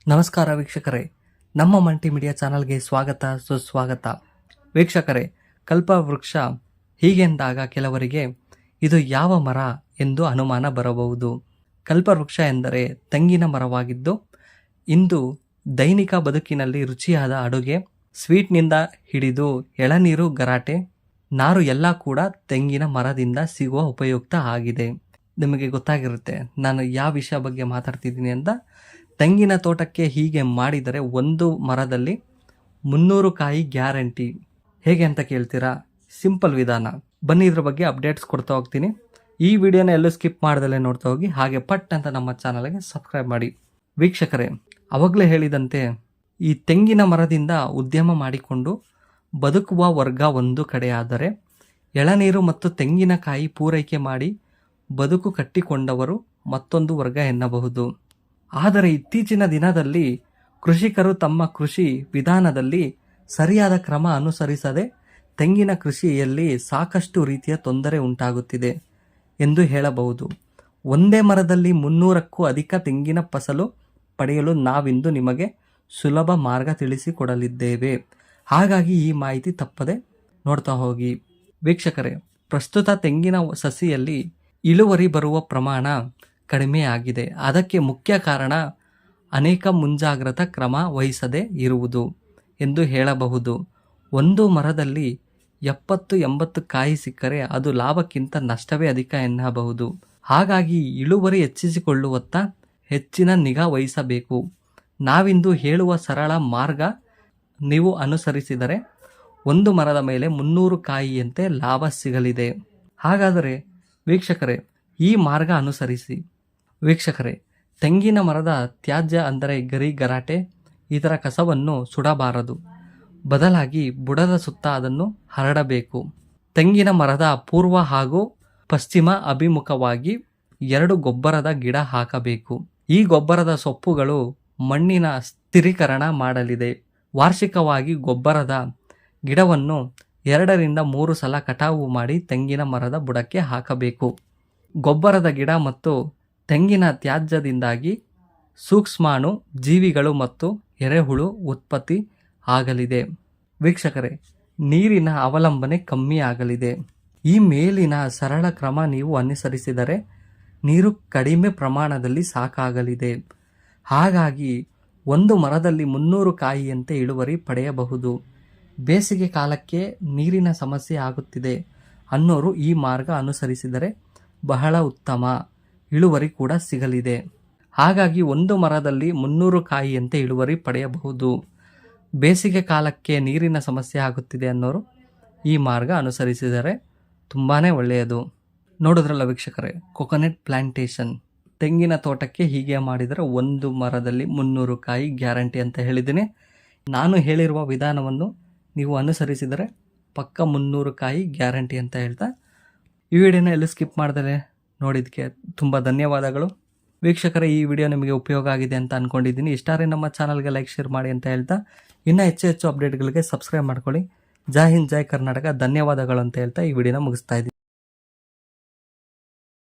ನಮಸ್ಕಾರ ವೀಕ್ಷಕರೇ, ನಮ್ಮ ಮಲ್ಟಿಮೀಡಿಯಾ ಚಾನಲ್ಗೆ ಸ್ವಾಗತ ಸುಸ್ವಾಗತ. ವೀಕ್ಷಕರೇ, ಕಲ್ಪವೃಕ್ಷ ಹೀಗೆಂದಾಗ ಕೆಲವರಿಗೆ ಇದು ಯಾವ ಮರ ಎಂದು ಅನುಮಾನ ಬರಬಹುದು. ಕಲ್ಪವೃಕ್ಷ ಎಂದರೆ ತೆಂಗಿನ ಮರವಾಗಿದ್ದು, ಇಂದು ದೈನಿಕ ಬದುಕಿನಲ್ಲಿ ರುಚಿಯಾದ ಅಡುಗೆ, ಸ್ವೀಟ್ನಿಂದ ಹಿಡಿದು ಎಳನೀರು, ಗರಾಟೆ, ನಾರು ಎಲ್ಲ ಕೂಡ ತೆಂಗಿನ ಮರದಿಂದ ಸಿಗುವ ಉಪಯುಕ್ತ ಆಗಿದೆ. ನಿಮಗೆ ಗೊತ್ತಾಗಿರುತ್ತೆ ನಾನು ಯಾವ ವಿಷಯ ಬಗ್ಗೆ ಮಾತಾಡ್ತಿದ್ದೀನಿ ಅಂತ. ತೆಂಗಿನ ತೋಟಕ್ಕೆ ಹೀಗೆ ಮಾಡಿದರೆ ಒಂದು ಮರದಲ್ಲಿ 300 ಕಾಯಿ ಗ್ಯಾರಂಟಿ. ಹೇಗೆ ಅಂತ ಕೇಳ್ತೀರಾ? ಸಿಂಪಲ್ ವಿಧಾನ. ಬನ್ನಿ ಇದ್ರ ಬಗ್ಗೆ ಅಪ್ಡೇಟ್ಸ್ ಕೊಡ್ತಾ ಹೋಗ್ತೀನಿ. ಈ ವಿಡಿಯೋನ ಎಲ್ಲೂ ಸ್ಕಿಪ್ ಮಾಡ್ದಲೇ ನೋಡ್ತಾ ಹೋಗಿ, ಹಾಗೆ ಪಟ್ ಅಂತ ನಮ್ಮ ಚಾನಲ್ಗೆ ಸಬ್ಸ್ಕ್ರೈಬ್ ಮಾಡಿ. ವೀಕ್ಷಕರೇ, ಅವಾಗಲೇ ಹೇಳಿದಂತೆ ಈ ತೆಂಗಿನ ಮರದಿಂದ ಉದ್ಯಮ ಮಾಡಿಕೊಂಡು ಬದುಕುವ ವರ್ಗ ಒಂದು ಕಡೆಯಾದರೆ, ಎಳನೀರು ಮತ್ತು ತೆಂಗಿನಕಾಯಿ ಪೂರೈಕೆ ಮಾಡಿ ಬದುಕು ಕಟ್ಟಿಕೊಂಡವರು ಮತ್ತೊಂದು ವರ್ಗ ಎನ್ನಬಹುದು. ಆದರೆ ಇತ್ತೀಚಿನ ದಿನದಲ್ಲಿ ಕೃಷಿಕರು ತಮ್ಮ ಕೃಷಿ ವಿಧಾನದಲ್ಲಿ ಸರಿಯಾದ ಕ್ರಮ ಅನುಸರಿಸದೆ ತೆಂಗಿನ ಕೃಷಿಯಲ್ಲಿ ಸಾಕಷ್ಟು ರೀತಿಯ ತೊಂದರೆ ಉಂಟಾಗುತ್ತಿದೆ ಎಂದು ಹೇಳಬಹುದು. ಒಂದೇ ಮರದಲ್ಲಿ 300ಕ್ಕೂ ಅಧಿಕ ತೆಂಗಿನ ಫಸಲು ಪಡೆಯಲು ನಾವಿಂದು ನಿಮಗೆ ಸುಲಭ ಮಾರ್ಗ ತಿಳಿಸಿಕೊಡಲಿದ್ದೇವೆ. ಹಾಗಾಗಿ ಈ ಮಾಹಿತಿ ತಪ್ಪದೆ ನೋಡ್ತಾ ಹೋಗಿ. ವೀಕ್ಷಕರೇ, ಪ್ರಸ್ತುತ ತೆಂಗಿನ ಸಸಿಯಲ್ಲಿ ಇಳುವರಿ ಬರುವ ಪ್ರಮಾಣ ಕಡಿಮೆ ಆಗಿದೆ. ಅದಕ್ಕೆ ಮುಖ್ಯ ಕಾರಣ ಅನೇಕ ಮುಂಜಾಗ್ರತಾ ಕ್ರಮ ವಹಿಸದೇ ಇರುವುದು ಎಂದು ಹೇಳಬಹುದು. ಒಂದು ಮರದಲ್ಲಿ 70-80 ಕಾಯಿ ಸಿಕ್ಕರೆ ಅದು ಲಾಭಕ್ಕಿಂತ ನಷ್ಟವೇ ಅಧಿಕ ಎನ್ನಬಹುದು. ಹಾಗಾಗಿ ಇಳುವರಿ ಹೆಚ್ಚಿಸಿಕೊಳ್ಳುವತ್ತ ಹೆಚ್ಚಿನ ನಿಗಾ ವಹಿಸಬೇಕು. ನಾವಿಂದು ಹೇಳುವ ಸರಳ ಮಾರ್ಗ ನೀವು ಅನುಸರಿಸಿದರೆ ಒಂದು ಮರದ ಮೇಲೆ 300 ಕಾಯಿಯಂತೆ ಲಾಭ ಸಿಗಲಿದೆ. ಹಾಗಾದರೆ ವೀಕ್ಷಕರೇ, ಈ ಮಾರ್ಗ ಅನುಸರಿಸಿ. ವೀಕ್ಷಕರೇ, ತೆಂಗಿನ ಮರದ ತ್ಯಾಜ್ಯ ಅಂದರೆ ಗರಿ, ಗರಾಟೆ, ಇದರ ಕಸವನ್ನು ಸುಡಬಾರದು. ಬದಲಾಗಿ ಬುಡದ ಸುತ್ತ ಅದನ್ನು ಹರಡಬೇಕು. ತೆಂಗಿನ ಮರದ ಪೂರ್ವ ಹಾಗೂ ಪಶ್ಚಿಮ ಅಭಿಮುಖವಾಗಿ 2 ಗೊಬ್ಬರದ ಗಿಡ ಹಾಕಬೇಕು. ಈ ಗೊಬ್ಬರದ ಸೊಪ್ಪುಗಳು ಮಣ್ಣಿನ ಸ್ಥಿರೀಕರಣ ಮಾಡಲಿದೆ. ವಾರ್ಷಿಕವಾಗಿ ಗೊಬ್ಬರದ ಗಿಡವನ್ನು 2-3 ಸಲ ಕಟಾವು ಮಾಡಿ ತೆಂಗಿನ ಮರದ ಬುಡಕ್ಕೆ ಹಾಕಬೇಕು. ಗೊಬ್ಬರದ ಗಿಡ ಮತ್ತು ತೆಂಗಿನ ತ್ಯಾಜ್ಯದಿಂದಾಗಿ ಸೂಕ್ಷ್ಮಾಣು ಜೀವಿಗಳು ಮತ್ತು ಎರೆಹುಳು ಉತ್ಪತ್ತಿ ಆಗಲಿದೆ. ವೀಕ್ಷಕರೇ, ನೀರಿನ ಅವಲಂಬನೆ ಕಮ್ಮಿ ಆಗಲಿದೆ. ಈ ಮೇಲಿನ ಸರಳ ಕ್ರಮ ನೀವು ಅನುಸರಿಸಿದರೆ ನೀರು ಕಡಿಮೆ ಪ್ರಮಾಣದಲ್ಲಿ ಸಾಕಾಗಲಿದೆ. ಹಾಗಾಗಿ ಒಂದು ಮರದಲ್ಲಿ 300 ಕಾಯಿಯಂತೆ ಇಳುವರಿ ಪಡೆಯಬಹುದು. ಬೇಸಿಗೆ ಕಾಲಕ್ಕೆ ನೀರಿನ ಸಮಸ್ಯೆ ಆಗುತ್ತಿದೆ ಅನ್ನೋರು ಈ ಮಾರ್ಗ ಅನುಸರಿಸಿದರೆ ಬಹಳ ಉತ್ತಮ ಇಳುವರಿ ಕೂಡ ಸಿಗಲಿದೆ. ಹಾಗಾಗಿ ಒಂದು ಮರದಲ್ಲಿ 300 ಕಾಯಿಯಂತೆ ಇಳುವರಿ ಪಡೆಯಬಹುದು. ಬೇಸಿಗೆ ಕಾಲಕ್ಕೆ ನೀರಿನ ಸಮಸ್ಯೆ ಆಗುತ್ತಿದೆ ಅನ್ನೋರು ಈ ಮಾರ್ಗ ಅನುಸರಿಸಿದರೆ ತುಂಬಾ ಒಳ್ಳೆಯದು. ನೋಡಿದ್ರಲ್ಲ ವೀಕ್ಷಕರೇ, ಕೊಕೊನಟ್ ಪ್ಲಾಂಟೇಶನ್ ತೆಂಗಿನ ತೋಟಕ್ಕೆ ಹೀಗೆ ಮಾಡಿದರೆ ಒಂದು ಮರದಲ್ಲಿ 300 ಕಾಯಿ ಗ್ಯಾರಂಟಿ ಅಂತ ಹೇಳಿದ್ದೀನಿ. ನಾನು ಹೇಳಿರುವ ವಿಧಾನವನ್ನು ನೀವು ಅನುಸರಿಸಿದರೆ ಪಕ್ಕ 300 ಕಾಯಿ ಗ್ಯಾರಂಟಿ ಅಂತ ಹೇಳ್ತಾ ಈ ವಿಡಿಯೋನ ಎಲ್ಲೂ ಸ್ಕಿಪ್ ಮಾಡ್ದಲೇ ನೋಡಿದ್ದಕ್ಕೆ ತುಂಬ ಧನ್ಯವಾದಗಳು. ವೀಕ್ಷಕರೇ, ಈ ವಿಡಿಯೋ ನಿಮಗೆ ಉಪಯೋಗ ಆಗಿದೆ ಅಂತ ಅಂದ್ಕೊಂಡಿದ್ದೀನಿ. ಇಷ್ಟಾರೆ ನಮ್ಮ ಚಾನಲ್ಗೆ ಲೈಕ್, ಶೇರ್ ಮಾಡಿ ಅಂತ ಹೇಳ್ತಾ ಇನ್ನೂ ಹೆಚ್ಚು ಅಪ್ಡೇಟ್ಗಳಿಗೆ ಸಬ್ಸ್ಕ್ರೈಬ್ ಮಾಡ್ಕೊಳ್ಳಿ. ಜೈ ಹಿಂದ್, ಜೈ ಕರ್ನಾಟಕ. ಧನ್ಯವಾದಗಳು ಅಂತ ಹೇಳ್ತಾ ಈ ವಿಡಿಯೋನ ಮುಗಿಸ್ತಾ ಇದ್ದೀನಿ.